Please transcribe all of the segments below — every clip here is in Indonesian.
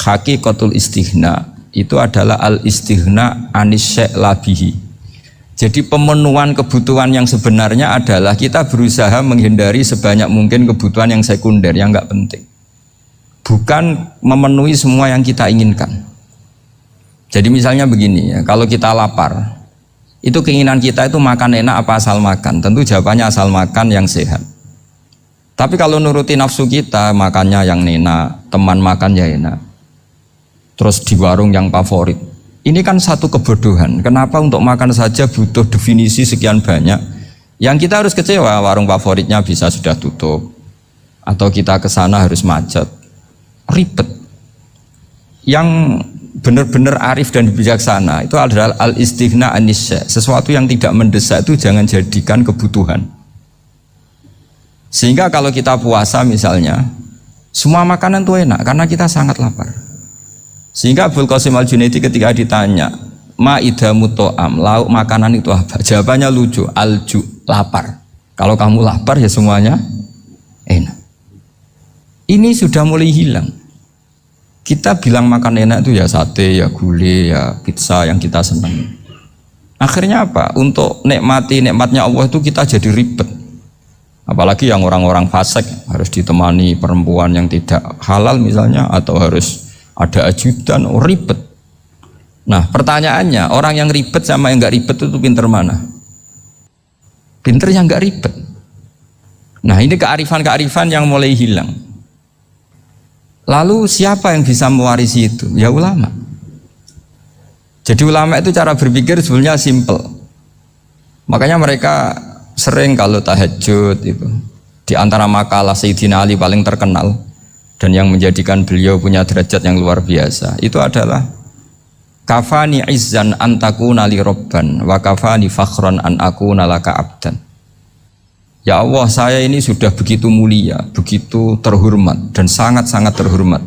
hakikatul istighna itu adalah al-istighna anis syai' labihi. Jadi pemenuhan kebutuhan yang sebenarnya adalah kita berusaha menghindari sebanyak mungkin kebutuhan yang sekunder, yang enggak penting. Bukan memenuhi semua yang kita inginkan. Jadi misalnya begini ya, kalau kita lapar, itu keinginan kita itu makan enak apa asal makan? Tentu jawabannya asal makan yang sehat. Tapi kalau nuruti nafsu kita, makannya yang enak, teman makan ya enak, terus di warung yang favorit. Ini kan satu kebodohan. Kenapa untuk makan saja butuh definisi sekian banyak? Yang kita harus kecewa, warung favoritnya bisa sudah tutup, atau kita ke sana harus macet, ribet. Yang benar-benar arif dan bijaksana itu adalah al-istighna anisya. Sesuatu yang tidak mendesak itu jangan jadikan kebutuhan. Sehingga kalau kita puasa misalnya, semua makanan itu enak karena kita sangat lapar. Sehingga Abul Qasim Al-Junaidi ketika ditanya, ma'idamu to'am, lauk makanan itu apa? Jawabannya lucu, alju, lapar. Kalau kamu lapar ya semuanya enak. Ini sudah mulai hilang. Kita bilang makan enak itu ya sate, ya gulai, ya pizza yang kita senang. Akhirnya apa? Untuk nikmati nikmatnya Allah itu kita jadi ribet. Apalagi yang orang-orang fasik harus ditemani perempuan yang tidak halal misalnya, atau harus ada ajudan, ribet. Nah pertanyaannya, orang yang ribet sama yang nggak ribet itu pinter mana? Pinter yang nggak ribet. Nah ini kearifan-kearifan yang mulai hilang. Lalu siapa yang bisa mewarisi itu? Ya ulama. Jadi ulama itu cara berpikir sebenarnya simple. Makanya mereka sering kalau tahajud itu, di antara makalah Sayyidina Ali paling terkenal dan yang menjadikan beliau punya derajat yang luar biasa itu adalah kafani izzan an takuna li robban wa kafani fakhran an akuna laka abdan. Ya Allah, saya ini sudah begitu mulia, begitu terhormat dan sangat-sangat terhormat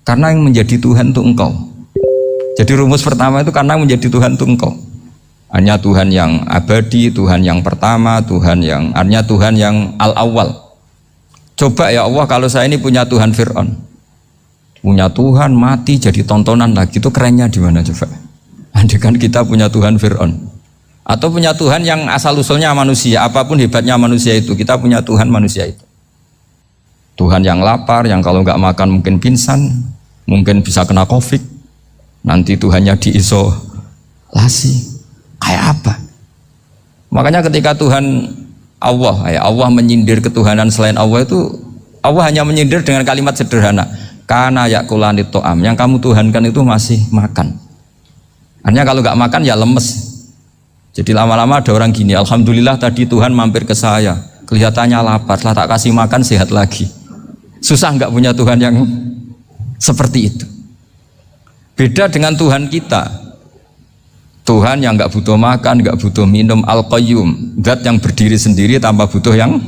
karena yang menjadi Tuhan itu Engkau. Jadi rumus pertama itu karena menjadi Tuhan itu Engkau. Hanya Tuhan yang abadi, Tuhan yang pertama, hanya Tuhan yang al-awwal. Coba ya Allah, kalau saya ini punya Tuhan Fir'aun, punya Tuhan mati jadi tontonan lagi, itu kerennya di mana coba? Andai kan kita punya Tuhan Fir'aun, atau punya Tuhan yang asal usulnya manusia, apapun hebatnya manusia itu, kita punya Tuhan manusia itu. Tuhan yang lapar, yang kalau nggak makan mungkin pingsan, mungkin bisa kena COVID, nanti Tuhannya diisolasi. Kayak apa? Makanya ketika Tuhan Allah menyindir ketuhanan selain Allah itu, Allah hanya menyindir dengan kalimat sederhana, kana yakulani to'am, yang kamu tuhankan itu masih makan. Artinya kalau nggak makan ya lemes. Jadi lama-lama ada orang gini, alhamdulillah tadi Tuhan mampir ke saya, kelihatannya lapar, setelah tak kasih makan sehat lagi. Susah nggak punya Tuhan yang seperti itu. Beda dengan Tuhan kita. Tuhan yang nggak butuh makan, nggak butuh minum, al-qayyum, zat yang berdiri sendiri tanpa butuh yang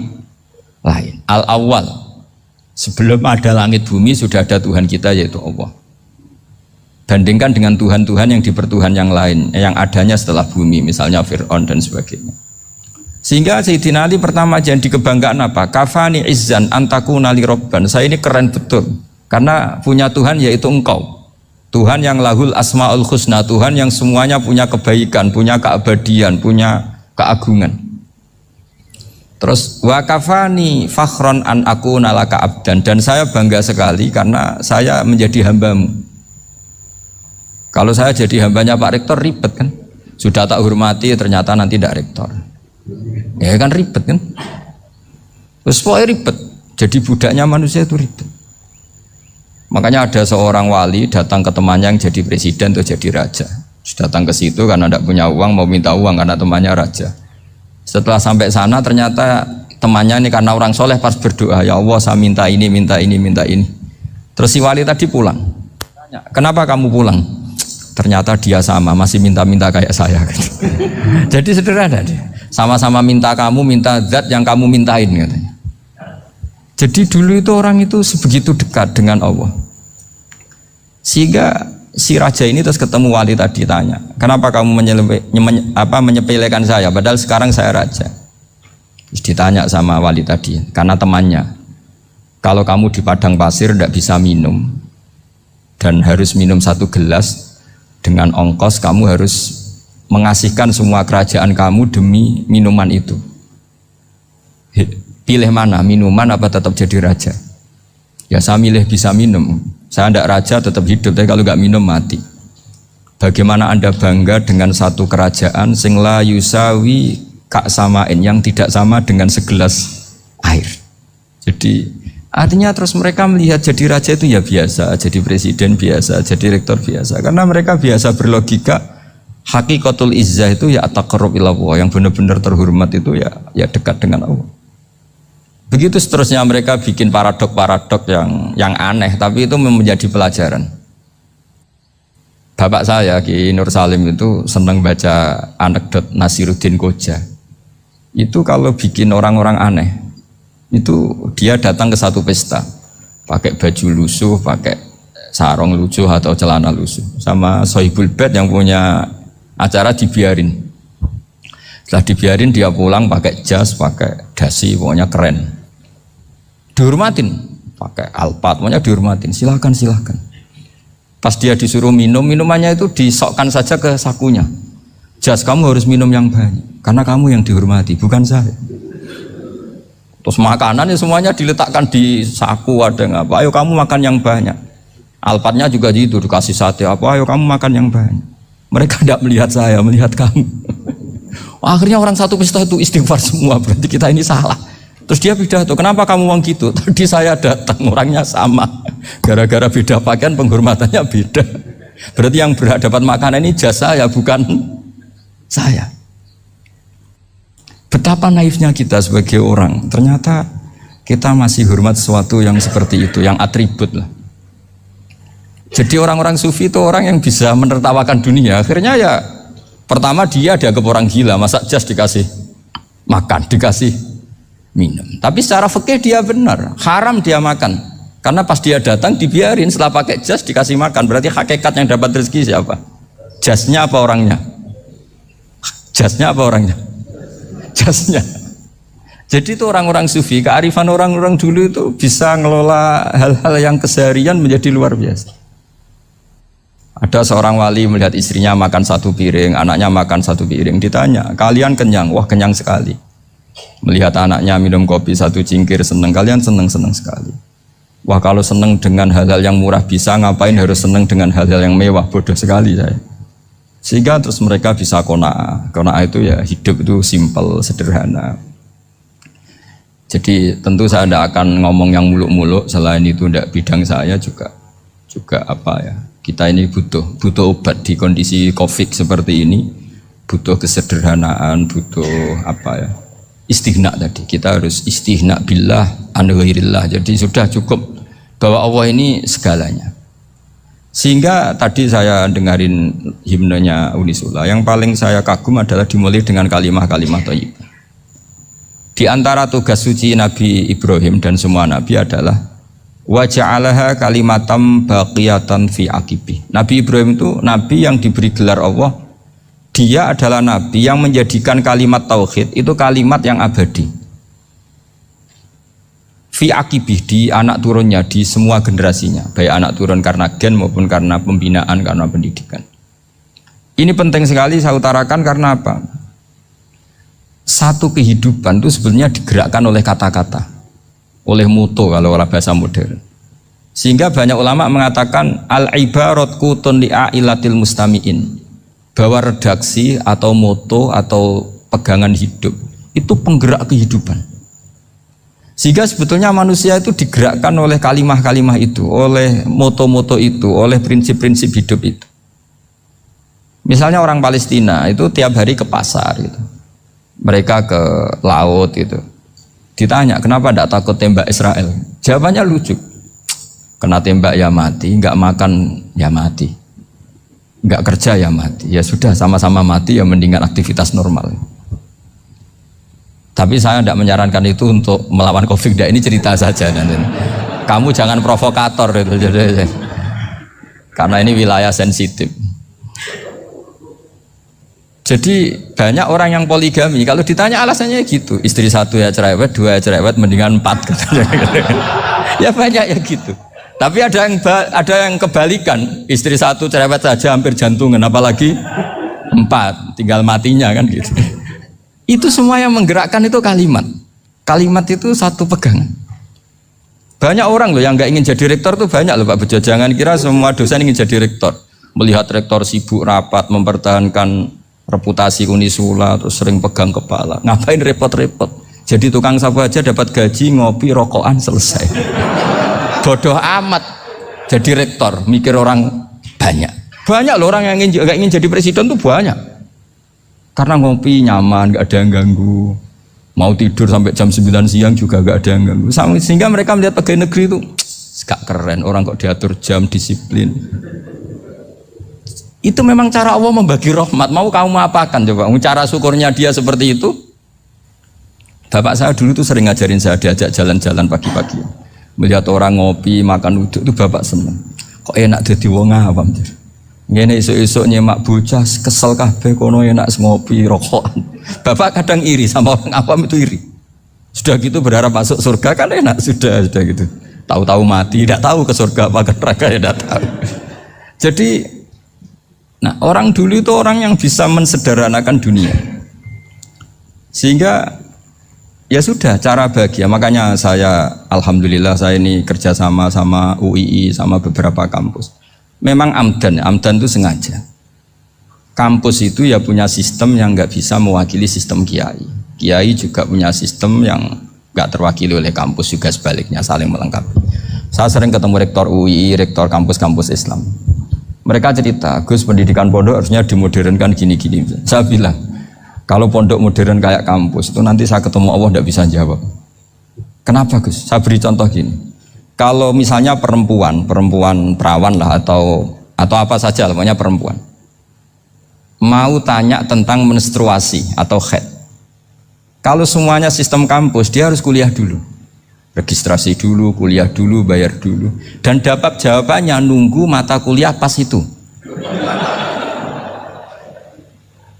lain, al-awwal. Sebelum ada langit bumi sudah ada Tuhan kita yaitu Allah. Bandingkan dengan Tuhan-Tuhan yang dipertuhan yang lain, yang adanya setelah bumi, misalnya Fir'aun dan sebagainya. Sehingga Sayyidina Ali pertama jadi kebanggaan apa? Kafani izzan antakuna li robban. Saya ini keren betul karena punya Tuhan yaitu Engkau. Tuhan yang lahul asma'ul husna, Tuhan yang semuanya punya kebaikan, punya keabadian, punya keagungan. Terus wa kafani fakhron an akuna laka abdan, dan saya bangga sekali karena saya menjadi hambamu. Kalau saya jadi hambanya Pak Rektor ribet kan, sudah tak hormati ternyata nanti tidak rektor, ya kan ribet kan. Terus pokoknya ribet, jadi budaknya manusia itu ribet. Makanya ada seorang wali datang ke temannya yang jadi presiden atau jadi raja. Datang ke situ karena tidak punya uang, mau minta uang karena temannya raja. Setelah sampai sana ternyata temannya ini karena orang soleh pas berdoa, ya Allah saya minta ini, minta ini, minta ini. Terus si wali tadi pulang. Tanya, kenapa kamu pulang? Ternyata dia sama, masih minta-minta kayak saya. Jadi sederhana dia. Sama-sama minta kamu, minta zat yang kamu mintain katanya. Jadi dulu itu orang itu sebegitu dekat dengan Allah. Sehingga si raja ini terus ketemu wali tadi tanya, kenapa kamu menyepelekan saya padahal sekarang saya raja? Terus ditanya sama wali tadi, karena temannya, kalau kamu di padang pasir tidak bisa minum, dan harus minum 1 gelas dengan ongkos kamu harus mengasihkan semua kerajaan kamu demi minuman itu. Pilih mana, minuman apa tetap jadi raja? Ya saya milih bisa minum. Saya tidak raja tetap hidup, tapi kalau nggak minum mati. Bagaimana Anda bangga dengan satu kerajaan sing la yusawi kak samain, yang tidak sama dengan segelas air. Jadi artinya terus mereka melihat jadi raja itu ya biasa, jadi presiden biasa, jadi rektor biasa. Karena mereka biasa berlogika hakikatul izzah itu ya taqarrub ila Allah, yang benar-benar terhormat itu ya dekat dengan Allah. Begitu seterusnya mereka bikin paradok-paradok yang aneh, tapi itu menjadi pelajaran. Bapak saya Ki Nur Salim itu senang baca anekdot Nasiruddin Koja. Itu kalau bikin orang-orang aneh, itu dia datang ke satu pesta pakai baju lusuh, pakai sarung lusuh atau celana lusuh, sama Sohibul Bait yang punya acara dibiarin. Setelah dibiarin dia pulang pakai jas, pakai dasi, pokoknya keren, dihormatin, pakai alpat, pokoknya dihormatin, silakan. Pas dia disuruh minum, minumannya itu disokkan saja ke sakunya. Jas, kamu harus minum yang banyak karena kamu yang dihormati, bukan saya. Terus makanannya semuanya diletakkan di saku, ada yang apa, ayo kamu makan yang banyak. Alpatnya juga gitu, dikasih sate apa, ayo kamu makan yang banyak. Mereka tidak melihat saya, melihat kamu. Akhirnya orang satu pesta itu istighfar semua, berarti kita ini salah. Terus dia pidato, kenapa kamu ngomong gitu? Tadi saya datang, orangnya sama. Gara-gara beda pakaian, penghormatannya beda. Berarti yang berhak dapat makanan ini jasa ya, bukan saya. Betapa naifnya kita sebagai orang, ternyata kita masih hormat sesuatu yang seperti itu, yang atribut lah. Jadi orang-orang sufi itu orang yang bisa menertawakan dunia. Akhirnya ya pertama dia dianggap orang gila, masa jas dikasih makan, dikasih minum. Tapi secara fikih dia benar, haram dia makan. Karena pas dia datang dibiarin, setelah pakai jas dikasih makan. Berarti hakikat yang dapat rezeki siapa? Jasnya apa orangnya? Jasnya apa orangnya? Jasnya. Jadi itu orang-orang sufi, kearifan orang-orang dulu itu bisa ngelola hal-hal yang keseharian menjadi luar biasa. Ada seorang wali melihat istrinya makan 1 piring, anaknya makan 1 piring, ditanya, kalian kenyang? Wah, kenyang sekali. Melihat anaknya minum kopi 1 cingkir, senang. Kalian senang sekali. Wah, kalau senang dengan hal-hal yang murah bisa, ngapain harus senang dengan hal-hal yang mewah? Bodoh sekali saya. Sehingga terus mereka bisa qanaah. Qanaah itu ya hidup itu simpel, sederhana. Jadi tentu saya tidak akan ngomong yang muluk-muluk, selain itu tidak bidang saya juga apa ya. Kita ini butuh obat di kondisi Covid seperti ini, butuh kesederhanaan, butuh apa ya? Istighna tadi. Kita harus istighna billah an ghairillah. Jadi sudah cukup bahwa Allah ini segalanya. Sehingga tadi saya dengarin himnenya Unisula, yang paling saya kagum adalah dimulai dengan kalimat-kalimat thayyibah. Di antara tugas suci Nabi Ibrahim dan semua Nabi adalah wa ja'alaha kalimatam baqiyatan fi aqibi. Nabi Ibrahim itu Nabi yang diberi gelar Allah. Dia adalah Nabi yang menjadikan kalimat tauhid itu kalimat yang abadi. Fi akibih, di anak turunnya, di semua generasinya, baik anak turun karena gen maupun karena pembinaan, karena pendidikan. Ini penting sekali saya utarakan karena apa? Satu kehidupan itu sebenarnya digerakkan oleh kata-kata, oleh moto kalau oleh bahasa modern. Sehingga banyak ulama mengatakan al-ibarat kutun li'ailatil mustami'in, bahwa redaksi atau moto atau pegangan hidup itu penggerak kehidupan. Sehingga sebetulnya manusia itu digerakkan oleh kalimah-kalimah itu, oleh moto-moto itu, oleh prinsip-prinsip hidup itu. Misalnya orang Palestina itu tiap hari ke pasar gitu. Mereka ke laut gitu. Ditanya, kenapa tidak takut tembak Israel? Jawabannya lucu. Kena tembak ya mati, nggak makan ya mati. Nggak kerja ya mati. Ya sudah, sama-sama mati ya mendingan aktivitas normal. Tapi saya tidak menyarankan itu untuk melawan Covid. Ini cerita saja. Kamu jangan provokator itu. Karena ini wilayah sensitif. Jadi banyak orang yang poligami, kalau ditanya alasannya gitu, istri 1 ya cerewet, 2 ya cerewet, mendingan 4. Ya banyak ya gitu. Tapi ada yang kebalikan, istri satu cerewet saja hampir jantungan, apalagi 4, tinggal matinya kan gitu. Itu semua yang menggerakkan itu kalimat. Kalimat itu satu pegangan. Banyak orang loh yang nggak ingin jadi rektor tuh banyak loh Pak Bejo. Jangan kira semua dosen ingin jadi rektor. Melihat rektor sibuk rapat, mempertahankan reputasi Unisula, terus sering pegang kepala. Ngapain repot-repot? Jadi tukang sapu aja dapat gaji, ngopi, rokokan, selesai. Bodoh amat jadi rektor, mikir orang banyak. Banyak loh orang yang gak ingin jadi presiden tuh banyak. Karena ngopi nyaman, gak ada yang ganggu. Mau tidur sampai jam 9 siang juga gak ada yang ganggu. Sehingga mereka melihat pegawai negeri itu gak keren, orang kok diatur jam, disiplin. Itu memang cara Allah membagi rahmat. Mau kamu apakan coba? Cara syukurnya dia seperti itu. Bapak saya dulu tuh sering ngajarin saya, diajak jalan-jalan pagi-pagi. Melihat orang ngopi, makan uduk itu bapak seneng. Kok enak jadi wong awam. Ngene esuk-esuk nyemak bocah kesel kabeh kono enak ngopi rokokan. Bapak kadang iri sama orang awam itu iri. Sudah gitu berharap masuk surga kan enak sudah gitu. Tahu-tahu mati, tidak tahu ke surga apa ke neraka ya tidak tahu. Jadi nah orang dulu itu orang yang bisa mensederhanakan dunia. Sehingga ya sudah, cara bahagia. Makanya saya, alhamdulillah saya ini kerjasama sama UII, sama beberapa kampus. Memang amdan itu sengaja. Kampus itu ya punya sistem yang nggak bisa mewakili sistem kiai. Kiai juga punya sistem yang nggak terwakili oleh kampus, juga sebaliknya, saling melengkapi. Saya sering ketemu rektor UII, rektor kampus-kampus Islam. Mereka cerita, Gus pendidikan pondok harusnya dimodernkan gini-gini. Saya bilang, kalau pondok modern kayak kampus itu nanti saya ketemu Allah tidak bisa jawab. Kenapa Gus? Saya beri contoh gini. Kalau misalnya perempuan perawan lah atau apa saja, namanya perempuan, mau tanya tentang menstruasi atau haid. Kalau semuanya sistem kampus, dia harus kuliah dulu, registrasi dulu, kuliah dulu, bayar dulu, dan dapat jawabannya nunggu mata kuliah pas itu.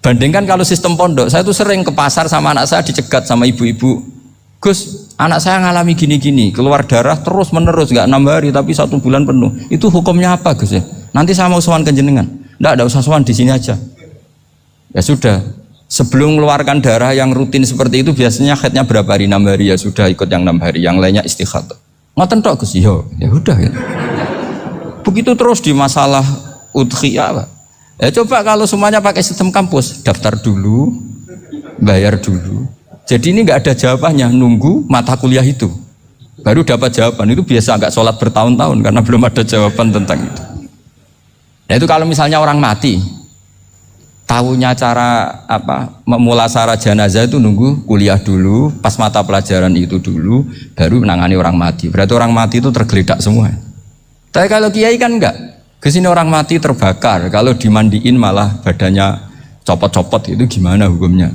Bandingkan kalau sistem pondok, saya tuh sering ke pasar sama anak saya dicegat sama ibu-ibu. Gus, anak saya ngalami gini-gini, keluar darah terus menerus, nggak 6 hari tapi 1 bulan penuh. Itu hukumnya apa Gus ya? Nanti saya mau sowan ke jenengan. Nggak usah sowan, di sini aja. Ya sudah, sebelum mengeluarkan darah yang rutin seperti itu biasanya haidnya berapa hari? 6 hari ya sudah ikut yang 6 hari, yang lainnya istighatsah. Ngoten tok Gus, ya udah ya. Begitu terus di masalah udhiyah Pak. Ya coba kalau semuanya pakai sistem kampus, daftar dulu, bayar dulu. Jadi ini nggak ada jawabannya, nunggu mata kuliah itu, baru dapat jawaban. Itu biasa nggak sholat bertahun-tahun karena belum ada jawaban tentang itu. Nah itu kalau misalnya orang mati, tahunya cara apa memulasara jenazah itu nunggu kuliah dulu, pas mata pelajaran itu dulu, baru menangani orang mati. Berarti orang mati itu tergeledak semua. Tapi kalau kiai kan enggak. Kesini orang mati terbakar, kalau dimandiin malah badannya copot-copot, itu gimana hukumnya?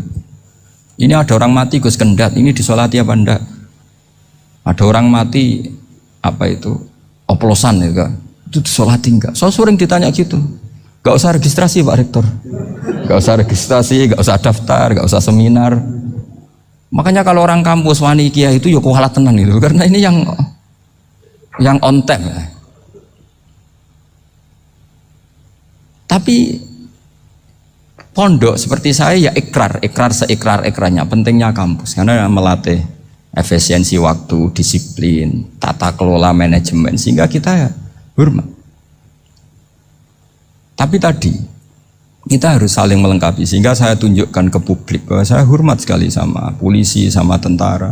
Ini ada orang mati Gus Kendat, ini disolati apa enggak? Ada orang mati apa itu oplosan ya kan? Itu disolati enggak? So sering ditanya gitu. Gak usah registrasi Pak Rektor, gak usah registrasi, gak usah daftar, gak usah seminar. Makanya kalau orang kampus wani kiai itu ya kualat tenan itu, karena ini yang on time ya. Tapi pondok seperti saya ya ikrar seikrar-ikrarnya. Pentingnya kampus karena melatih efisiensi waktu, disiplin, tata kelola manajemen, sehingga kita ya hormat. Tapi tadi kita harus saling melengkapi, sehingga saya tunjukkan ke publik bahwa saya hormat sekali sama polisi, sama tentara.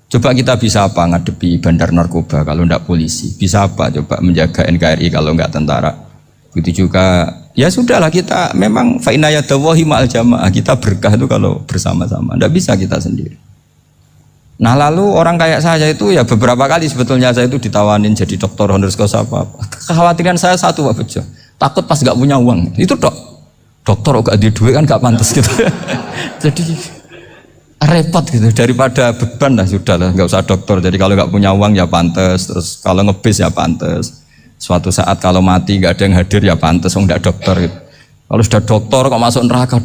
Coba kita bisa apa ngadepi bandar narkoba kalau enggak polisi? Bisa apa coba menjaga NKRI kalau enggak tentara? Begitu juga ya sudahlah, kita memang fa inna yadallahi ma'al jamaah, kita berkah itu kalau bersama-sama, tidak bisa kita sendiri. Nah lalu orang kayak saya itu ya beberapa kali sebetulnya saya itu ditawanin jadi doktor honoris causa apa. Kekhawatiran saya satu Pak Bejo, takut pas gak punya uang, itu dokter gak ada duit kan gak pantas gitu. Jadi repot gitu, daripada beban lah sudahlah gak usah dokter. Jadi kalau gak punya uang ya pantas, terus kalau ngebis ya pantas. Suatu saat kalau mati gak ada yang hadir ya pantas, enggak dokter gitu. Kalau sudah dokter kok masuk neraka,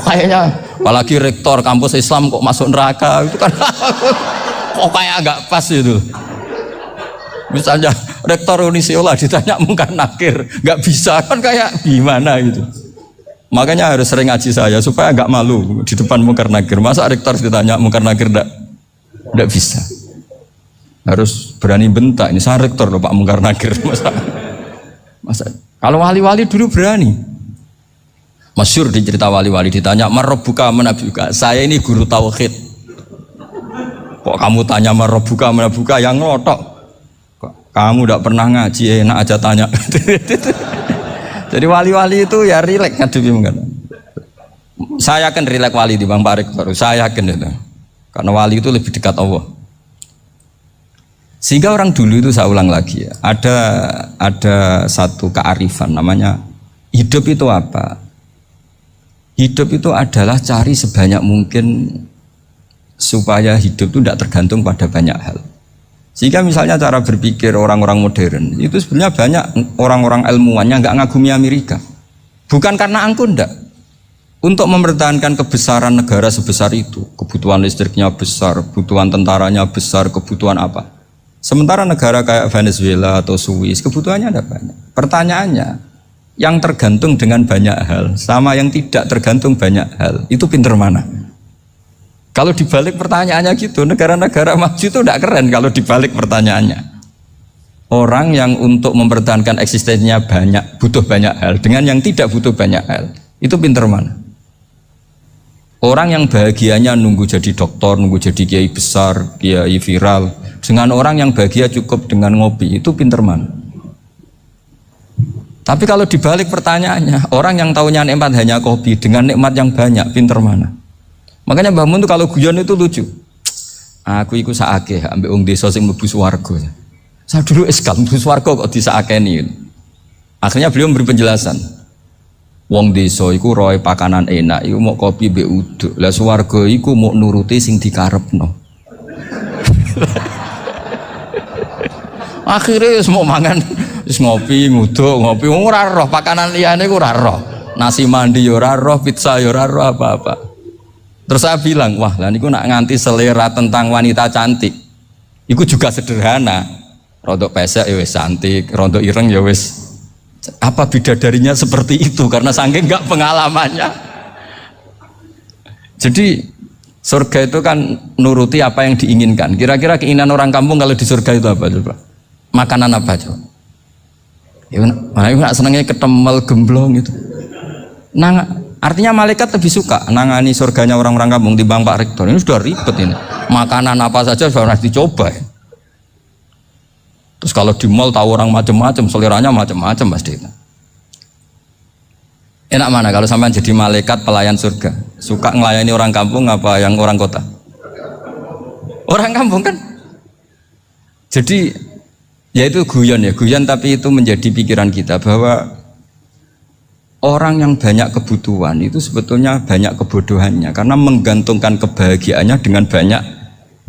kayaknya apalagi rektor kampus Islam kok masuk neraka itu kan Kok kayak agak pas itu. Misalnya rektor Unisiola ditanya Mungkar Nakir, nggak bisa kan kayak gimana gitu. Makanya harus sering ngaji saya supaya agak malu di depan Mungkar Nakir. Masa rektor ditanya Mungkar Nakir nggak bisa. Harus berani bentak. Ini saya rektor loh Pak Mungkar Nakir. Masa kalau wali-wali dulu berani. Masyhur di cerita wali-wali ditanya Marabbuka manabuka. Saya ini guru tauhid. Kok kamu tanya Marabbuka manabuka yang ngelotok? Kamu tidak pernah ngaji, enak aja tanya. Jadi wali-wali itu ya rileks ngadepi mungkin. Saya yakin rileks wali di Bang Pak Rektor. Saya yakin itu. Karena wali itu lebih dekat Allah. Sehingga orang dulu itu saya ulang lagi ya. Ada satu kearifan namanya hidup itu apa? Hidup itu adalah cari sebanyak mungkin supaya hidup itu tidak tergantung pada banyak hal. Sehingga misalnya cara berpikir orang-orang modern itu sebenarnya banyak orang-orang ilmuwan yang nggak ngagumi Amerika. Bukan karena angkuh ndak. Untuk mempertahankan kebesaran negara sebesar itu, kebutuhan listriknya besar, kebutuhan tentaranya besar, kebutuhan apa. Sementara negara kayak Venezuela atau Swiss kebutuhannya ada banyak. Pertanyaannya, yang tergantung dengan banyak hal sama yang tidak tergantung banyak hal, itu pinter mana? Kalau dibalik pertanyaannya gitu, negara-negara maju itu tidak keren kalau dibalik pertanyaannya. Orang yang untuk mempertahankan eksistensinya banyak, butuh banyak hal, dengan yang tidak butuh banyak hal, itu pinter mana? Orang yang bahagianya nunggu jadi dokter, nunggu jadi kiai besar, kiai viral, dengan orang yang bahagia cukup dengan ngopi, itu pinter mana? Tapi kalau dibalik pertanyaannya, orang yang taunya nikmat hanya kopi, dengan nikmat yang banyak, pinter mana? Makanya Mbah Mun tuh kalau guyon itu lucu. Aku iku sakake ambek wong desa sing mlebu swarga. Saya dulu eskal mlebu swarga kok disakeni. Akhirnya beliau memberi penjelasan. Wong desa iku roe pakanan enak, iku mau kopi mbek uduk. Lah swarga iku mau nuruti sing dikarepno. Akhirnya semua mangan wis ngopi, nguduk, ngopi ora roh pakanan liyane ku ora roh. Nasi mandi ya ora roh, pizza ya ora roh apa-apa. Terus saya bilang, wah lah niku nak nganti selera tentang wanita cantik. Iku juga sederhana. Rontok pesek ya wis cantik, rontok ireng ya wis. Apa bidadarinya seperti itu karena saking enggak pengalamannya. Jadi surga itu kan nuruti apa yang diinginkan. Kira-kira keinginan orang kampung kalau di surga itu apa coba? Makanan apa coba? Ya nak senengnya ketemel gemblong gitu. Artinya malaikat lebih suka nangani surganya orang-orang kampung di Bang Pak Rektor. Ini sudah ribet ini. Makanan apa saja sudah dicoba. Ya. Terus kalau di mall tahu orang macam-macam, seleranya macam-macam pasti. Enak mana kalau sampai jadi malaikat pelayan surga? Suka ngelayani orang kampung apa yang orang kota? Orang kampung kan? Jadi ya itu guyon tapi itu menjadi pikiran kita bahwa orang yang banyak kebutuhan itu sebetulnya banyak kebodohannya karena menggantungkan kebahagiaannya dengan banyak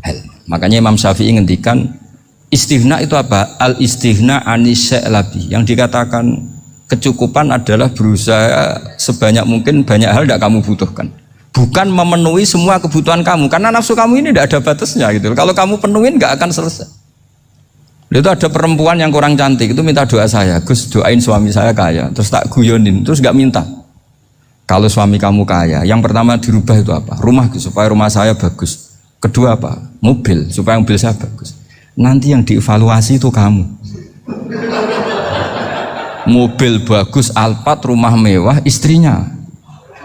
hal. Makanya Imam Syafi'i ngendikan istighna itu apa? Al istighna anis sya'labi. Yang dikatakan kecukupan adalah berusaha sebanyak mungkin banyak hal tidak kamu butuhkan. Bukan memenuhi semua kebutuhan kamu karena nafsu kamu ini tidak ada batasnya gitu. Kalau kamu penuhin nggak akan selesai. Itu ada perempuan yang kurang cantik itu minta doa saya, Gus doain suami saya kaya, terus tak guyonin, terus nggak minta. Kalau suami kamu kaya, yang pertama dirubah itu apa? Rumah supaya rumah saya bagus. Kedua apa? Mobil supaya mobil saya bagus. Nanti yang dievaluasi itu kamu. Mobil bagus, Alphard, rumah mewah, istrinya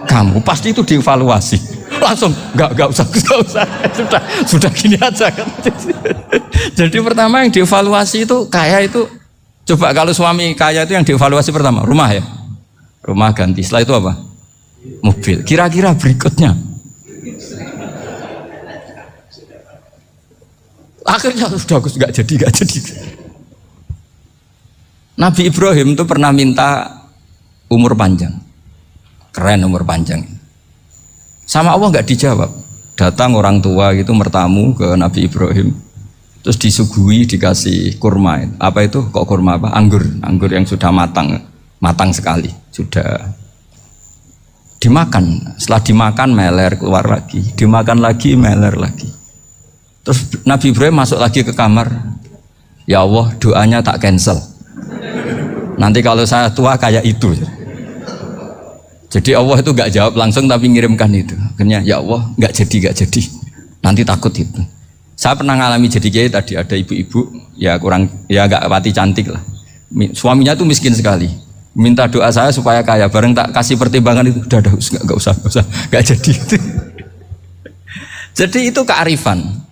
kamu pasti itu dievaluasi. Langsung nggak usah sudah gini aja kan. Jadi pertama yang dievaluasi itu kaya itu coba kalau suami kaya itu yang dievaluasi pertama rumah ya, rumah ganti. Setelah itu apa? Mobil. Kira-kira berikutnya akhirnya sudah nggak jadi. Nabi Ibrahim itu pernah minta umur panjang, keren umur panjang. Sama Allah nggak dijawab. Datang orang tua gitu mertamu ke Nabi Ibrahim, terus disuguhi dikasih kurma. Apa itu? Kok kurma apa? Anggur yang sudah matang sekali, sudah dimakan. Setelah dimakan meler keluar lagi, dimakan lagi meler lagi. Terus Nabi Ibrahim masuk lagi ke kamar. Ya Allah, doanya tak cancel. Nanti kalau saya tua kayak itu. Jadi Allah itu gak jawab langsung tapi ngirimkan itu. Akhirnya ya Allah gak jadi. Nanti takut itu. Saya pernah ngalami jadi kiai tadi, ada ibu-ibu ya kurang ya gak pati cantik lah. Suaminya tuh miskin sekali. Minta doa saya supaya kaya. Bareng tak kasih pertimbangan itu udah gak usah gak jadi. Jadi itu kearifan.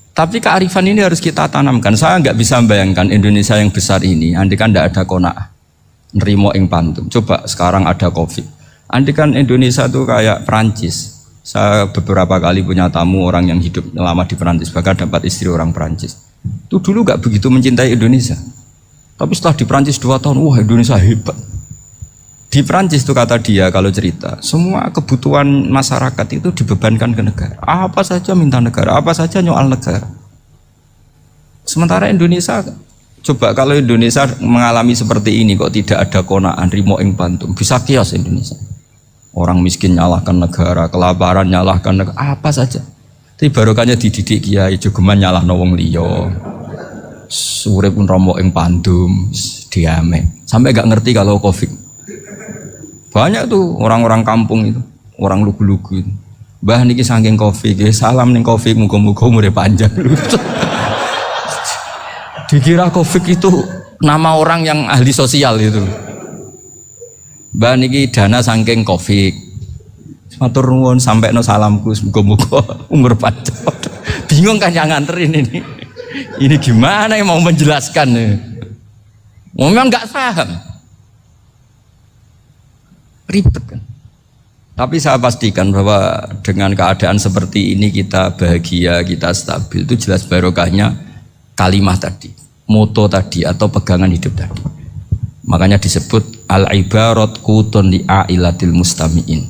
Tapi kearifan ini harus kita tanamkan. Saya nggak bisa membayangkan Indonesia yang besar ini, andai kan tidak ada qanaah, nerimo ing pantum. Coba sekarang ada Covid. Andai kan Indonesia itu kayak Perancis. Saya beberapa kali punya tamu orang yang hidup lama di Perancis, bahkan dapat istri orang Perancis. Itu dulu nggak begitu mencintai Indonesia. Tapi setelah di Perancis 2 tahun, wah Indonesia hebat. Di Perancis itu kata dia kalau cerita, semua kebutuhan masyarakat itu dibebankan ke negara. Apa saja minta negara, apa saja nyoal negara. Sementara Indonesia, coba kalau Indonesia mengalami seperti ini kok tidak ada qanaah rimo ing pantum, bisa kios Indonesia. Orang miskin nyalahkan negara, kelaparan nyalahkan negara, apa saja. Tapi barokahnya dididik kiai jogeman nyalahno wong liya. Urip pun romo ing pandum, diame. Sampai gak ngerti kalau Covid. Banyak tuh orang-orang kampung itu, orang lugu-lugu itu. Mbah niki saking Covid, salam ning Covid, muga-muga umure panjang. Dikira Covid itu nama orang yang ahli sosial itu. Mbah niki dana saking Covid. Matur nuwun sampekno salamku, muga-muga umur panjang. Bingung kan yang nganterin ini. Ini gimana yang mau menjelaskan? Memang nggak paham. Ribet kan. Tapi saya pastikan bahwa dengan keadaan seperti ini kita bahagia, kita stabil, itu jelas barokahnya kalimah tadi, moto tadi atau pegangan hidup tadi. Makanya disebut al-ibarat qutun li ailatil mustami'in,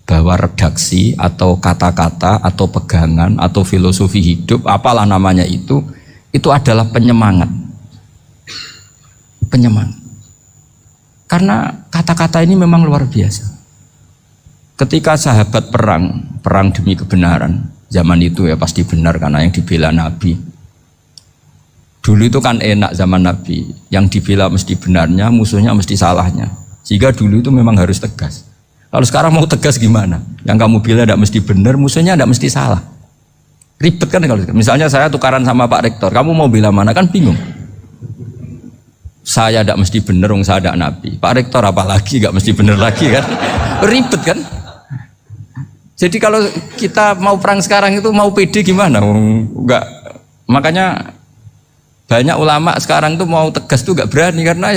bahwa redaksi atau kata-kata atau pegangan atau filosofi hidup apalah namanya itu adalah penyemangat. Penyemangat. Karena kata-kata ini memang luar biasa. Ketika sahabat perang demi kebenaran, zaman itu ya pasti benar karena yang dibela Nabi. Dulu itu kan enak zaman Nabi, yang dibela mesti benarnya, musuhnya mesti salahnya. Sehingga dulu itu memang harus tegas. Kalau sekarang mau tegas gimana? Yang kamu bela tidak mesti benar, musuhnya tidak mesti salah. Ribet kan kalau misalnya saya tukaran sama Pak Rektor, kamu mau bela mana kan bingung. Saya tidak mesti benar, saya tidak Nabi. Pak Rektor apalagi tidak mesti benar lagi kan? Ribet kan? Jadi kalau kita mau perang sekarang itu mau pede gimana? Enggak. Makanya banyak ulama sekarang tuh mau tegas tuh enggak berani karena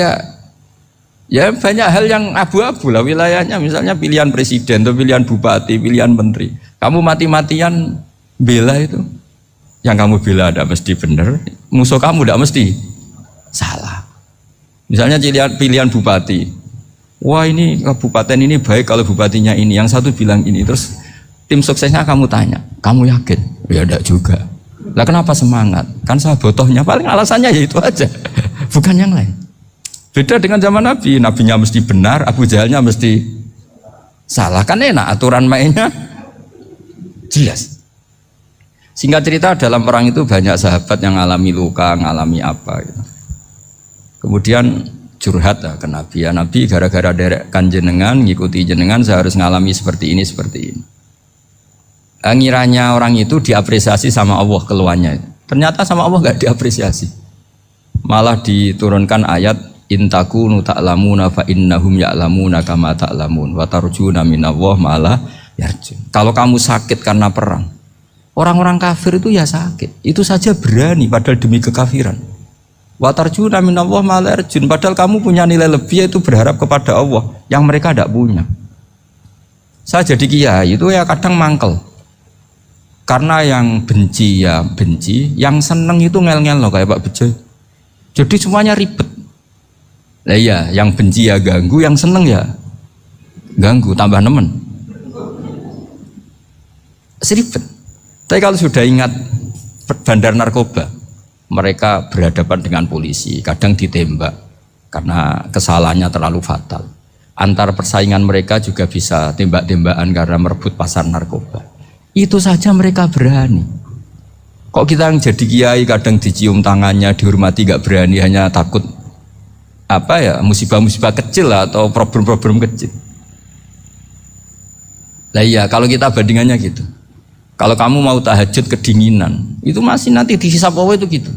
ya banyak hal yang abu-abu lah wilayahnya. Misalnya pilihan presiden atau pilihan bupati, pilihan menteri. Kamu mati-matian bela itu, yang kamu bela tidak mesti benar, musuh kamu tidak mesti salah. Misalnya pilihan bupati, wah ini kabupaten ini baik kalau bupatinya ini, yang satu bilang ini, terus tim suksesnya kamu tanya, kamu yakin? Ya tidak juga. Lah kenapa semangat? Kan saya botohnya, paling alasannya ya itu aja, bukan yang lain. Beda dengan zaman Nabi, Nabinya mesti benar, Abu Jahalnya mesti salah, kan enak aturan mainnya jelas. Singkat cerita dalam perang itu banyak sahabat yang alami luka, ngalami apa gitu. Kemudian curhat ke Nabi, ya Nabi gara-gara derekkan jenengan, ngikuti jenengan saya harus ngalami seperti ini. Ngiranya orang itu diapresiasi sama Allah keluarnya. Ternyata sama Allah gak diapresiasi. Malah diturunkan ayat intakunu ta'lamuna fa innahum ya'lamuna kama ta'lamun wa tarjuna minallah malah yarjun. Kalau kamu sakit karena perang, orang-orang kafir itu ya sakit. Itu saja berani padahal demi kekafiran. Wa tarjuna minallah ma la yarjun, padahal kamu punya nilai lebih yaitu berharap kepada Allah yang mereka tidak punya. Saya jadi kiai itu ya kadang mangkel. Karena yang benci ya benci, yang seneng itu ngel-ngel loh kayak Pak Bejo. Jadi semuanya ribet. Lah iya, yang benci ya ganggu, yang seneng ya ganggu, tambah nemen. Seribet. Tapi kalau sudah ingat bandar narkoba, mereka berhadapan dengan polisi, kadang ditembak karena kesalahannya terlalu fatal. Antar persaingan mereka juga bisa tembak-tembakan karena merebut pasar narkoba. Itu saja mereka berani. Kok kita yang jadi kiai kadang dicium tangannya, dihormati gak berani, hanya takut apa ya, musibah-musibah kecil lah, atau problem-problem kecil. Lah iya, kalau kita bandingannya gitu. Kalau kamu mau tahajud kedinginan, itu masih nanti dihisab Allah itu gitu.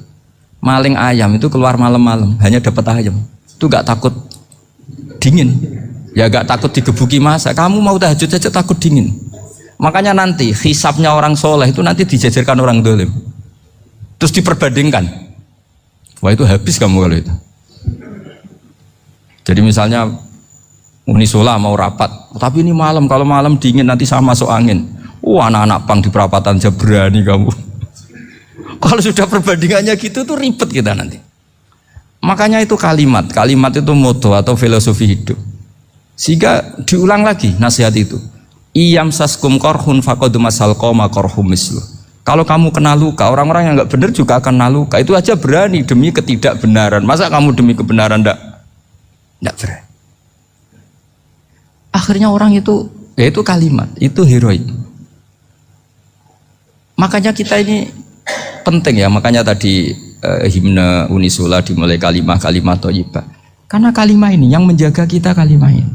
Maling ayam itu keluar malam-malam, hanya dapat ayam. Itu gak takut dingin. Ya gak takut digebuki masa. Kamu mau tahajud saja takut dingin. Makanya nanti hisabnya orang soleh itu nanti dijajarkan orang dolim. Terus diperbandingkan. Wah itu habis kamu kalau itu. Jadi misalnya Unisola mau rapat, tapi ini malam, kalau malam dingin nanti sama masuk angin. Anak-anak pang di perapatan aja berani kamu. Kalau sudah perbandingannya gitu tuh ribet kita nanti. Makanya itu kalimat itu moto atau filosofi hidup. Sehingga diulang lagi nasihat itu. Iyam saskum korhun fakodu masal koma korhum mislu. Kalau kamu kena luka, orang-orang yang nggak benar juga akan kena luka. Itu aja berani demi ketidakbenaran. Masa kamu demi kebenaran nggak berani? Akhirnya orang itu, ya itu kalimat, itu heroik. Makanya kita ini penting ya. Makanya tadi himne Unisula dimulai kalimat thayyibah. Karena kalimat ini yang menjaga kita kalimat ini.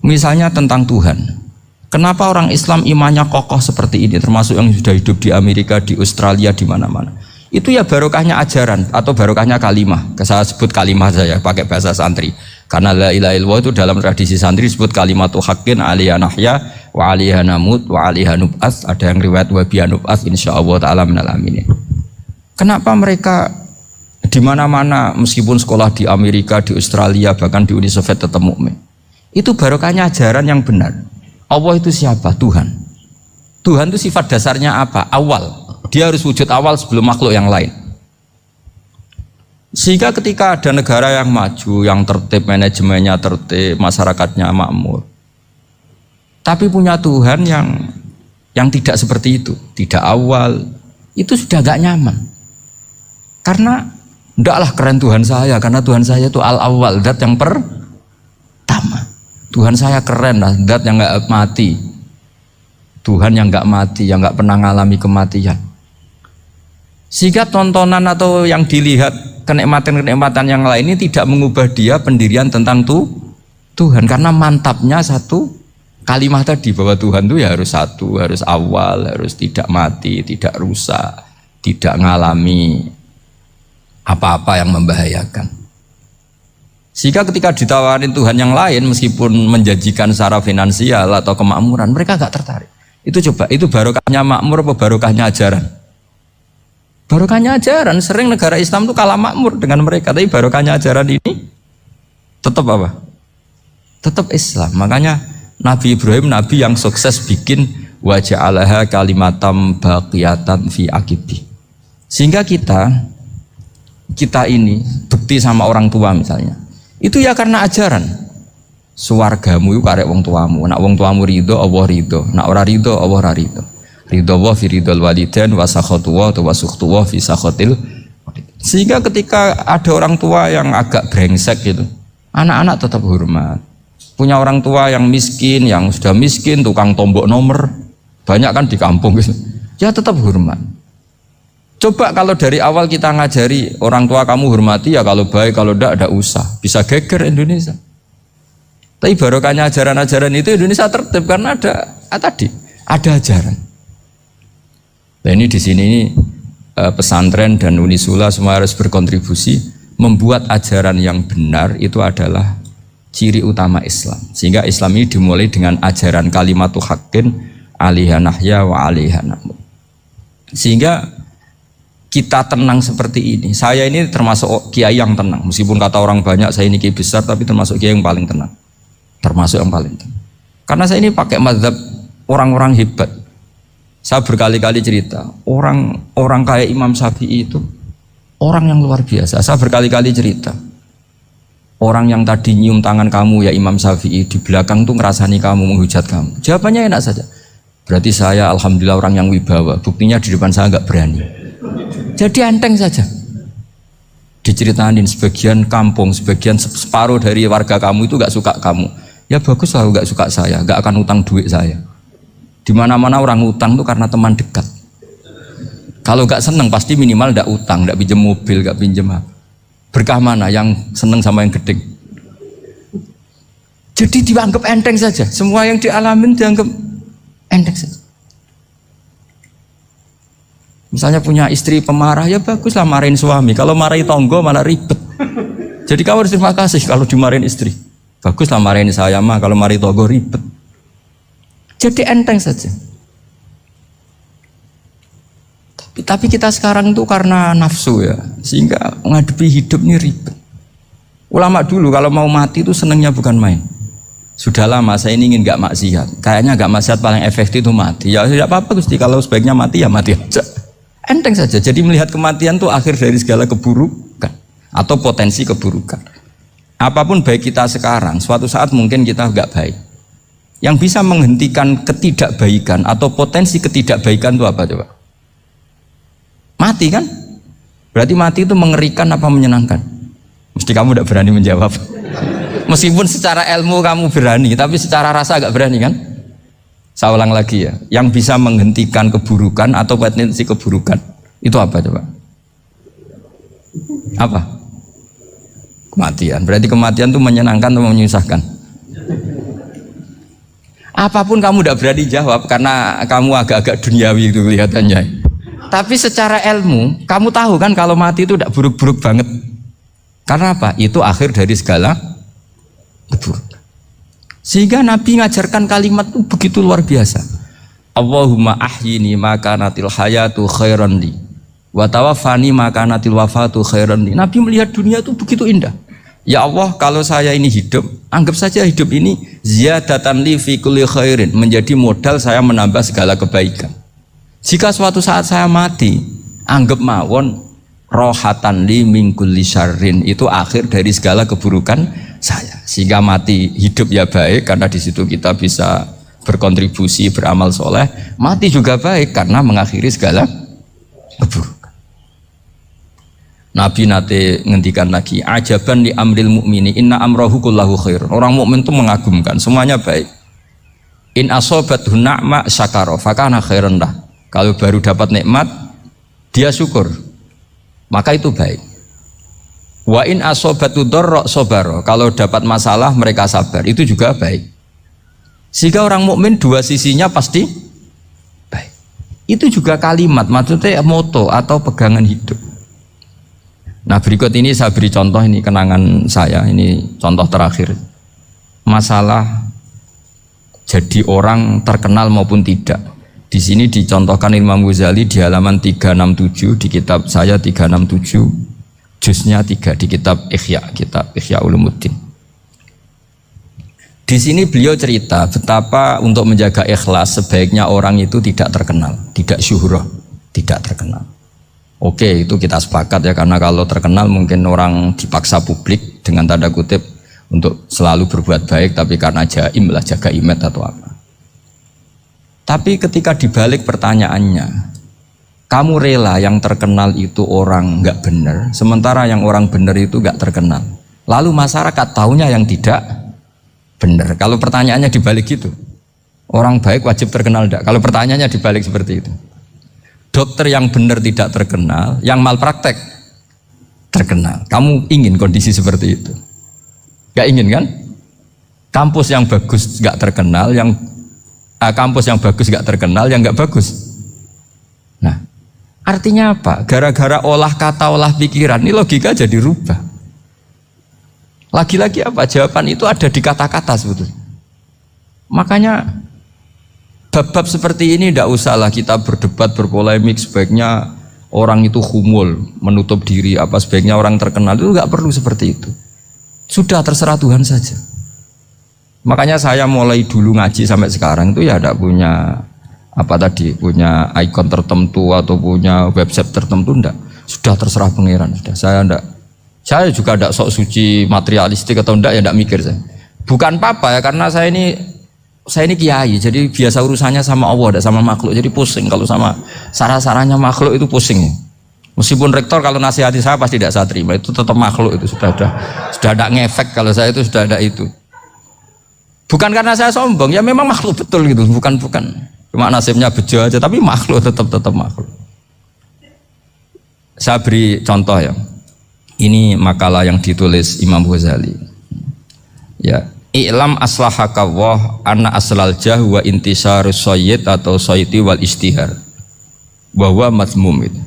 Misalnya tentang Tuhan. Kenapa orang Islam imannya kokoh seperti ini, termasuk yang sudah hidup di Amerika, di Australia, di mana-mana. Itu ya barokahnya ajaran atau barokahnya kalimah. Saya sebut kalimah saya pakai bahasa santri. Karena la ilaha illallah itu dalam tradisi santri disebut kalimatu haqqin alaiha nahya wa alaiha namut wa alaiha nub'ats. Ada yang riwayat wa biha nub'ats insyaallah taala minal aminin. Kenapa mereka di mana-mana meskipun sekolah di Amerika, di Australia, bahkan di Uni Soviet tetap mukmin? Itu barokahnya ajaran yang benar. Allah itu siapa? Tuhan. Tuhan itu sifat dasarnya apa? Awal. Dia harus wujud awal sebelum makhluk yang lain. Sehingga ketika ada negara yang maju, yang tertib, manajemennya tertib, masyarakatnya makmur, tapi punya Tuhan yang tidak seperti itu, tidak awal, itu sudah gak nyaman. Karena ndaklah keren Tuhan saya, karena Tuhan saya itu al-awwal, zat yang pertama. Tuhan saya keren lah, zat yang gak mati. Tuhan yang gak mati, yang gak pernah mengalami kematian. Sehingga tontonan atau yang dilihat kenikmatan-kenikmatan yang lain ini tidak mengubah dia pendirian tentang Tuhan. Karena mantapnya satu kalimat tadi, bahwa Tuhan itu ya harus satu, harus awal, harus tidak mati, tidak rusak, tidak mengalami apa-apa yang membahayakan. Sehingga ketika ditawarin Tuhan yang lain, meskipun menjanjikan secara finansial atau kemakmuran, mereka gak tertarik. Itu coba, itu barokahnya makmur apa barokahnya ajaran? Barokahnya ajaran. Sering negara Islam itu kalah makmur dengan mereka, tapi barokahnya ajaran ini tetap apa? Tetap Islam. Makanya Nabi Ibrahim, Nabi yang sukses bikin wa ja'alaha kalimatam baqiyatan fi aqibi. Sehingga kita ini bekti sama orang tua misalnya, itu ya karena ajaran. Suwargamu itu karek wong tuamu. Nak wong tuamu ridho, Allah ridho. Nak ora ridho, Allah ora ridho. Ridho wa fi ridhol walidain wa sakhatu wa sukhtu wa fi sakhatil. Sehingga ketika ada orang tua yang agak brengsek gitu, anak-anak tetap hormat. Punya orang tua yang miskin, yang sudah miskin, tukang tombok nomor, banyak kan di kampung gitu. Ya tetap hormat. Coba kalau dari awal kita ngajari orang tua kamu hormati, ya kalau baik, kalau tidak usah. Bisa geger Indonesia. Tapi barokahnya ajaran-ajaran itu Indonesia tertib karena ada ajaran. Nah ini di sini pesantren dan Unisula semua harus berkontribusi membuat ajaran yang benar itu adalah ciri utama Islam. Sehingga Islam ini dimulai dengan ajaran kalimatu haqqin alaiha nahya wa alaiha namut. Sehingga kita tenang seperti ini. Saya ini termasuk kiai yang tenang. Meskipun kata orang banyak saya ini kiai besar, tapi termasuk kiai yang paling tenang. Termasuk yang paling tenang. Karena saya ini pakai mazhab orang-orang hebat. Saya berkali-kali cerita, orang kayak Imam Syafi'i itu orang yang luar biasa. Saya berkali-kali cerita, orang yang tadi nyium tangan kamu ya Imam Syafi'i, di belakang tuh ngerasani kamu, menghujat kamu. Jawabannya enak saja. Berarti saya alhamdulillah orang yang wibawa. Buktinya di depan saya nggak berani. Jadi enteng saja. Diceritain sebagian kampung, sebagian separuh dari warga kamu itu nggak suka kamu. Ya bagus lah nggak suka saya, nggak akan utang duit saya. Di mana-mana orang utang itu karena teman dekat. Kalau nggak seneng pasti minimal nggak utang, nggak pinjam mobil, nggak pinjam apa. Berkah mana yang seneng sama yang gede? Jadi dianggap enteng saja. Semua yang dialamin dianggap enteng saja. Misalnya punya istri pemarah, ya baguslah marahin suami. Kalau marahin tonggo malah ribet. Jadi kamu harus terima kasih kalau dimarahin istri. Baguslah marahin saya mah, kalau marahin tonggo ribet. Jadi enteng saja. Tapi kita sekarang itu karena nafsu ya, sehingga menghadapi hidup ini ribet. Ulama dulu kalau mau mati itu senangnya bukan main. Sudah lama saya ini ingin gak maksiat. Kayaknya gak maksiat paling efektif itu mati. Ya tidak apa-apa Gusti, kalau sebaiknya mati ya mati aja. Enteng saja. Jadi melihat kematian itu akhir dari segala keburukan atau potensi keburukan. Apapun baik kita sekarang, suatu saat mungkin kita gak baik. Yang bisa menghentikan ketidakbaikan atau potensi ketidakbaikan itu apa coba? Mati kan? Berarti mati itu mengerikan apa menyenangkan? Mesti kamu tidak berani menjawab. Meskipun secara ilmu kamu berani, tapi secara rasa agak berani kan? Saya ulang lagi ya. Yang bisa menghentikan keburukan atau potensi keburukan itu apa coba? Apa? Kematian. Berarti kematian itu menyenangkan atau menyusahkan? Apapun kamu tidak berani jawab karena kamu agak-agak duniawi itu kelihatannya. Tapi secara ilmu, kamu tahu kan kalau mati itu tidak buruk-buruk banget. Karena apa? Itu akhir dari segala keburukan. Sehingga Nabi ngajarkan kalimat itu begitu luar biasa. Allahumma ahyini makanatil hayatu khairan li wa tawaffani makanatil wafatu khairan li. Nabi melihat dunia itu begitu indah. Ya Allah, kalau saya ini hidup, anggap saja hidup ini ziyadatan li fi kulli khairin, menjadi modal saya menambah segala kebaikan. Jika suatu saat saya mati, anggap mawon rohatan li min kulli syarrin, itu akhir dari segala keburukan saya. Sehingga mati hidup ya baik karena di situ kita bisa berkontribusi beramal soleh. Mati juga baik karena mengakhiri segala keburukan. Nabi nate ngendikan lagi, ajaban li amril mu'mini inna amrahu kullahu khair. Orang mukmin itu mengagumkan, semuanya baik. In asobathu na'ma syakara fakana khairan lah. Kalau baru dapat nikmat, dia syukur, maka itu baik. Wa in asobatu dharra sabara. Kalau dapat masalah mereka sabar, itu juga baik. Sehingga orang mukmin dua sisinya pasti baik. Itu juga kalimat, maksudnya moto atau pegangan hidup. Nah berikut ini saya beri contoh, ini kenangan saya, ini contoh terakhir. Masalah jadi orang terkenal maupun tidak. Di sini dicontohkan Imam Ghazali di halaman 367 di kitab saya 367, juznya 3 di kitab Ihya Ulumuddin. Di sini beliau cerita betapa untuk menjaga ikhlas sebaiknya orang itu tidak terkenal, tidak syuhrah, tidak terkenal. Oke, itu kita sepakat ya, karena kalau terkenal mungkin orang dipaksa publik dengan tanda kutip untuk selalu berbuat baik, tapi karena jaim lah, jaga image atau apa. Tapi ketika dibalik pertanyaannya, kamu rela yang terkenal itu orang nggak benar, sementara yang orang benar itu nggak terkenal. Lalu masyarakat taunya yang tidak benar. Kalau pertanyaannya dibalik gitu, orang baik wajib terkenal enggak? Kalau pertanyaannya dibalik seperti itu, dokter yang benar tidak terkenal, yang malpraktek terkenal. Kamu ingin kondisi seperti itu? Gak ingin kan? Kampus yang bagus gak terkenal, kampus yang bagus gak terkenal, yang gak bagus. Nah, artinya apa? Gara-gara olah kata, olah pikiran, ini logika jadi rubah. Lagi-lagi apa? Jawaban itu ada di kata-kata sebetulnya. Makanya bab-bab seperti ini tidak usahlah kita berdebat, berpolemik. Sebaiknya orang itu humul, menutup diri, apa sebaiknya orang terkenal, itu nggak perlu seperti itu. Sudah terserah Tuhan saja. Makanya saya mulai dulu ngaji sampai sekarang itu ya tidak punya punya ikon tertentu atau punya website tertentu, enggak. Sudah terserah pangeran. Sudah saya juga tidak sok suci materialistik atau enggak, ya tidak mikir saya. Bukan apa-apa ya, karena saya ini kiai, jadi biasa urusannya sama Allah, tidak sama makhluk. Jadi pusing kalau sama sarah-sarahnya makhluk itu pusing. Meskipun rektor kalau nasihati saya pasti tidak saya terima, itu tetap makhluk, itu sudah ada ngefek kalau saya itu sudah ada itu. Bukan karena saya sombong, ya memang makhluk betul gitu, bukan. Cuma nasibnya bejo aja, tapi makhluk tetap makhluk. Saya beri contoh ya. Ini makalah yang ditulis Imam Ghazali. Ya, i'lam aslahakallah anna aslal jah wa intisarus sayyid atau sayyidi wal istihar. Bahwa mazmum itu.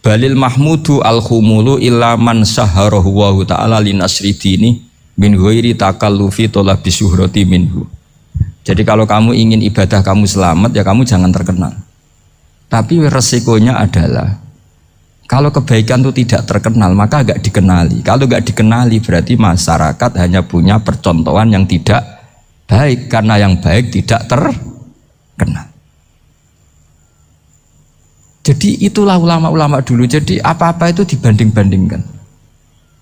Balil mahmudu al-khumulu illa man saharahu wa ta'ala linasri dini min ghairi takallufi talabi syuhrati minhu. Jadi kalau kamu ingin ibadah kamu selamat ya kamu jangan terkenal. Tapi resikonya adalah kalau kebaikan itu tidak terkenal maka agak dikenali. Kalau agak dikenali berarti masyarakat hanya punya percontohan yang tidak baik karena yang baik tidak terkenal. Jadi itulah ulama-ulama dulu. Jadi apa-apa itu dibanding-bandingkan.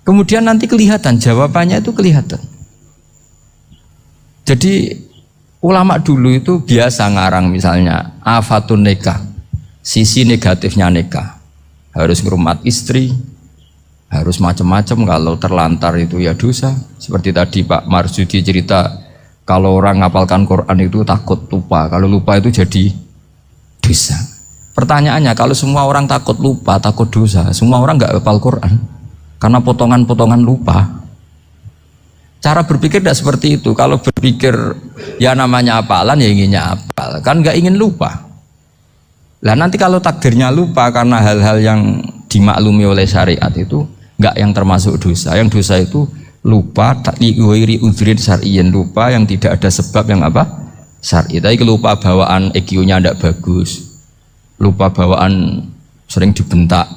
Kemudian nanti kelihatan jawabannya itu kelihatan. Jadi ulama dulu itu biasa ngarang misalnya afatun nikah, sisi negatifnya nikah. Harus ngurmat istri, harus macam-macam, kalau terlantar itu ya dosa. Seperti tadi Pak Marsudi cerita, kalau orang ngapalkan Quran itu takut lupa, kalau lupa itu jadi dosa. Pertanyaannya, kalau semua orang takut lupa, takut dosa, semua orang nggak hafal Quran karena potongan-potongan lupa. Cara berpikir tidak seperti itu. Kalau berpikir ya namanya hafalan ya inginnya hafal, kan nggak ingin lupa. Lah nanti kalau takdirnya lupa karena hal-hal yang dimaklumi oleh syariat itu enggak yang termasuk dosa. Yang dosa itu lupa takliwiri udhrin syar'iyyan, lupa yang tidak ada sebab yang apa? Syar'i. Tapi lupa bawaan EQ-nya tidak bagus. Lupa bawaan sering dibentak.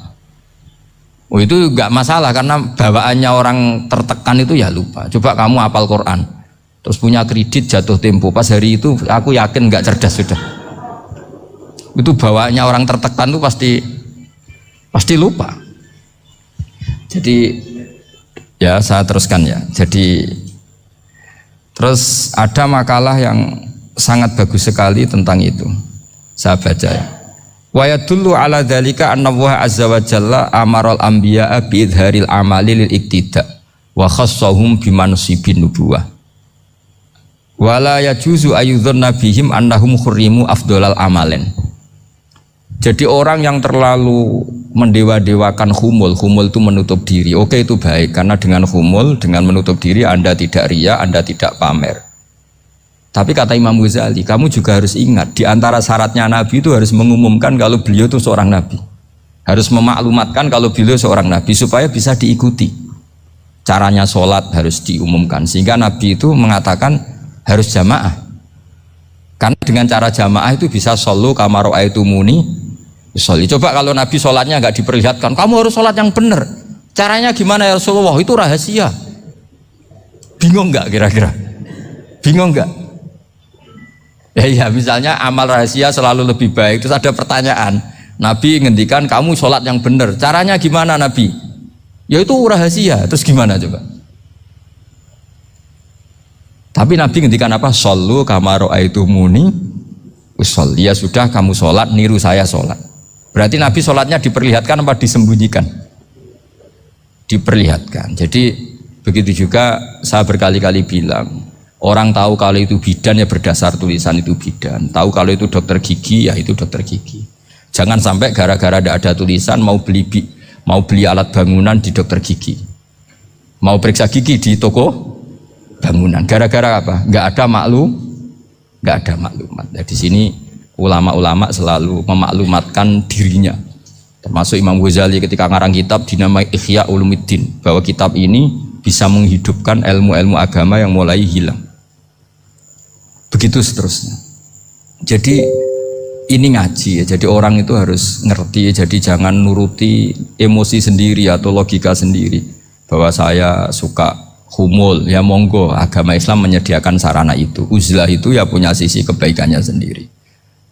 Oh itu enggak masalah karena bawaannya orang tertekan itu ya lupa. Coba kamu hafal Quran. Terus punya kredit jatuh tempo. Pas hari itu aku yakin enggak cerdas sudah. Itu bawaannya orang tertekan itu pasti lupa. Jadi ya saya teruskan ya. Jadi terus ada makalah yang sangat bagus sekali tentang itu. Saya baca ya. Wa yadullu ala dzalika anna Allah azza wa jalla amaral anbiya'a bi idharil amali lil iktida wa khassahum bi mansibin nubuwah. Wala yajuzu ayyudhanna bihim annahum khurrimu afdhalal amalen. Jadi orang yang terlalu mendewa-dewakan khumul itu menutup diri. Oke itu baik karena dengan khumul, dengan menutup diri Anda tidak riya, Anda tidak pamer. Tapi kata Imam Ghazali, kamu juga harus ingat di antara syaratnya Nabi itu harus mengumumkan kalau beliau itu seorang Nabi. Harus memaklumatkan kalau beliau seorang Nabi supaya bisa diikuti. Caranya sholat harus diumumkan sehingga Nabi itu mengatakan harus jamaah. Karena dengan cara jamaah itu bisa shollu kama ra'aitumuni sholli. Coba kalau Nabi sholatnya nggak diperlihatkan, kamu harus sholat yang benar. Caranya gimana ya Rasulullah? Itu rahasia. Bingung nggak kira-kira? Bingung nggak? Ya misalnya amal rahasia selalu lebih baik. Terus ada pertanyaan, Nabi ngendikan kamu sholat yang benar. Caranya gimana Nabi? Ya itu rahasia. Terus gimana coba? Tapi Nabi ngendikan apa? Shollu kama ra'aitumuni usolli. Ya sudah kamu sholat, niru saya sholat. Berarti Nabi sholatnya diperlihatkan apa disembunyikan? Diperlihatkan. Jadi begitu juga saya berkali-kali bilang, orang tahu kalau itu bidan ya berdasar tulisan itu bidan. Tahu kalau itu dokter gigi ya itu dokter gigi. Jangan sampai gara-gara tidak ada tulisan mau beli alat bangunan di dokter gigi, mau periksa gigi di toko bangunan. Gara-gara apa? Nggak ada maklumat. Nah, di sini ulama-ulama selalu memaklumatkan dirinya. Termasuk Imam Ghazali ketika ngarang kitab dinamai Ihya Ulumuddin, bahwa kitab ini bisa menghidupkan ilmu-ilmu agama yang mulai hilang. Begitu seterusnya. Jadi ini ngaji ya. Jadi orang itu harus ngerti ya. Jadi jangan nuruti emosi sendiri atau logika sendiri. Bahwa saya suka humul, ya monggo, agama Islam menyediakan sarana itu. Uzlah itu ya punya sisi kebaikannya sendiri.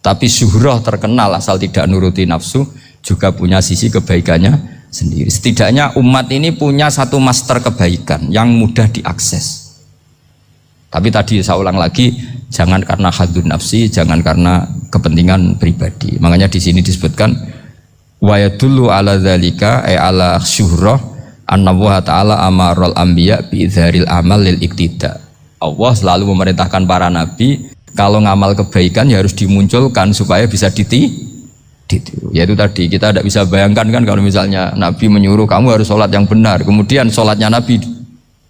Tapi syuhrah terkenal asal tidak nuruti nafsu juga punya sisi kebaikannya sendiri. Setidaknya umat ini punya satu master kebaikan yang mudah diakses. Tapi tadi saya ulang lagi, jangan karena hadzun nafsi, jangan karena kepentingan pribadi. Makanya di sini disebutkan wa yadullu ala dzalika ay ala syuhrah anna wa ta'ala amaral anbiya bi idzharil amal lil iktida. Allah selalu memerintahkan para nabi kalau ngamal kebaikan ya harus dimunculkan supaya bisa ditiru. Yaitu tadi kita tidak bisa bayangkan kan kalau misalnya Nabi menyuruh kamu harus sholat yang benar, kemudian sholatnya Nabi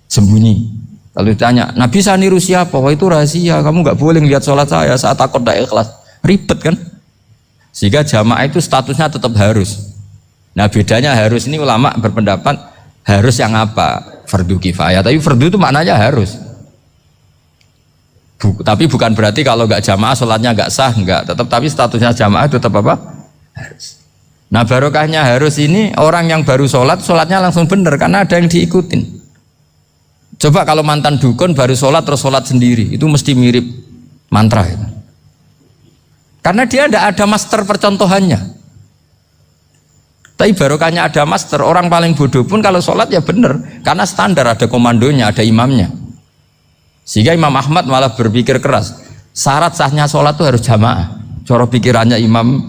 sembunyi. Kalau ditanya, Nabi saya niru siapa? Wah itu rahasia, kamu nggak boleh lihat sholat saya saat takut tidak ikhlas. Ribet kan? Sehingga jamaah itu statusnya tetap harus. Nah bedanya harus ini ulama berpendapat harus yang apa? Fardu kifayah. Tapi fardu itu maknanya harus. Tapi bukan berarti kalau nggak jamaah sholatnya nggak sah, nggak. Tapi statusnya jamaah itu tetap apa? Harus. Nah barokahnya harus ini orang yang baru sholat, sholatnya langsung benar karena ada yang diikutin. Coba kalau mantan dukun baru sholat terus sholat sendiri, itu mesti mirip mantra itu. Karena dia tidak ada master percontohannya. Tapi barokahnya ada master, orang paling bodoh pun kalau sholat ya benar, karena standar ada komandonya, ada imamnya. Sehingga Imam Ahmad malah berpikir keras, syarat sahnya sholat itu harus jamaah. Cara pikirannya Imam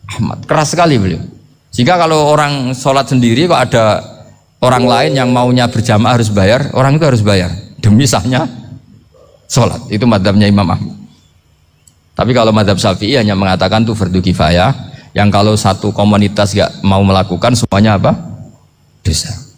Ahmad keras sekali beliau. Sehingga kalau orang sholat sendiri kok ada orang lain yang maunya berjamaah harus bayar, orang itu harus bayar demi sahnya sholat. Itu madzhabnya Imam Ahmad. Tapi kalau madzhab Syafi'i hanya mengatakan itu fardu kifayah, yang kalau satu komunitas gak mau melakukan semuanya apa? Dosa.